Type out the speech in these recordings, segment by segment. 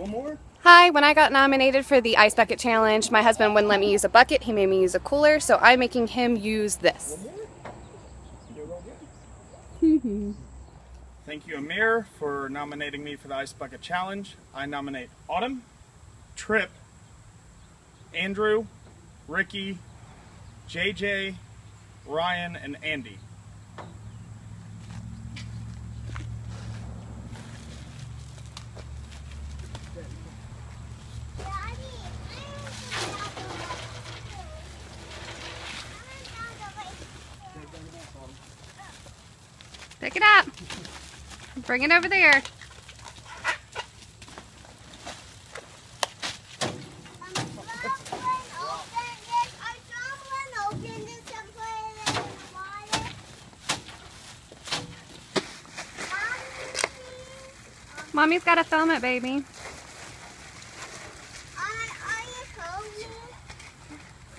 One more? Hi, when I got nominated for the Ice Bucket Challenge, my husband wouldn't let me use a bucket. He made me use a cooler, so I'm making him use this. Thank you, Amir, for nominating me for the Ice Bucket Challenge. I nominate Autumn, Trip, Andrew, Ricky, JJ, Ryan, and Andy. Pick it up. Bring it over there. Mommy's got to film it, baby.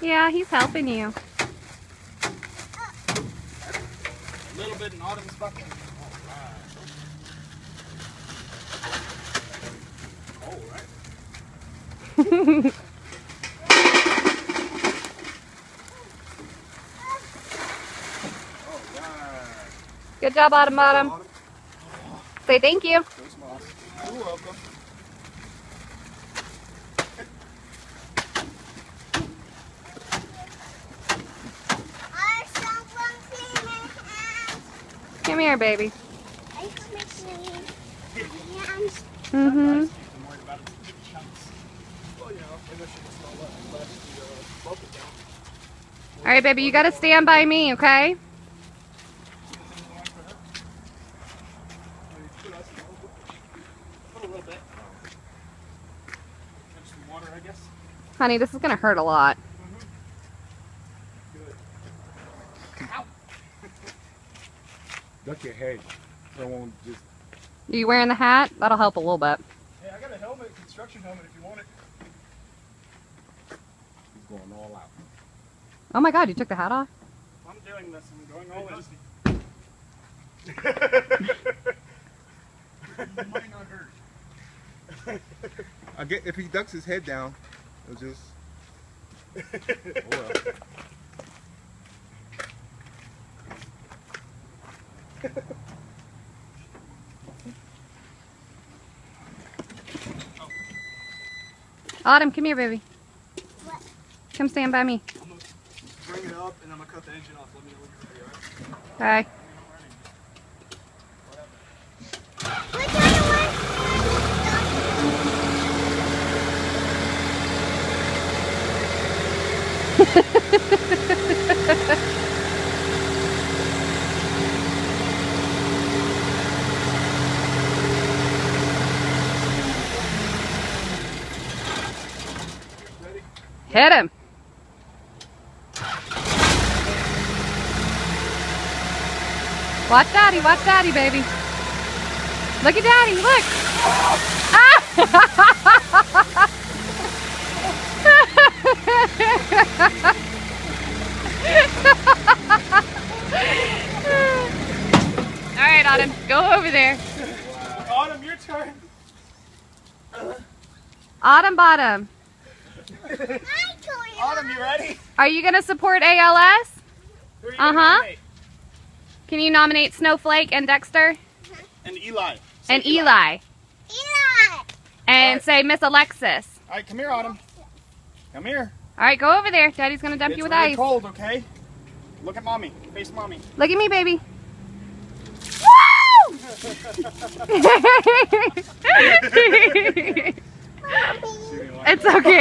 Yeah, he's helping you. A little bit in Autumn's bucket. All right. Good job, Autumn. Say thank you. You're welcome. Come here, baby. All right, baby, you got to stand by me, okay? Honey, this is going to hurt a lot. Duck your head. I won't just... Are you wearing the hat? That'll help a little bit. Hey, I got a helmet, construction helmet if you want it. He's going all out. Oh my God, you took the hat off? I'm doing this. I'm going all in. You might not hurt. If he ducks his head down, it'll just... Oh well. Autumn, come here, baby. What? Come stand by me. I'm going to bring it up and I'm going to cut the engine off. Let me know when you're ready, alright? Okay. Hit him. Watch daddy, baby. Look at daddy, look. Ah! All right, Autumn, go over there. Autumn, your turn. Autumn bottom. Autumn, you ready? Are you going to support ALS? Who are you gonna nominate? Can you nominate Snowflake and Dexter? And Eli. And Eli. And right. say Miss Alexis. All right, come here, Autumn. Come here. All right, go over there. Daddy's going to dump you with really ice. cold, okay? Look at mommy. Face mommy. Look at me, baby. Woo! It's okay.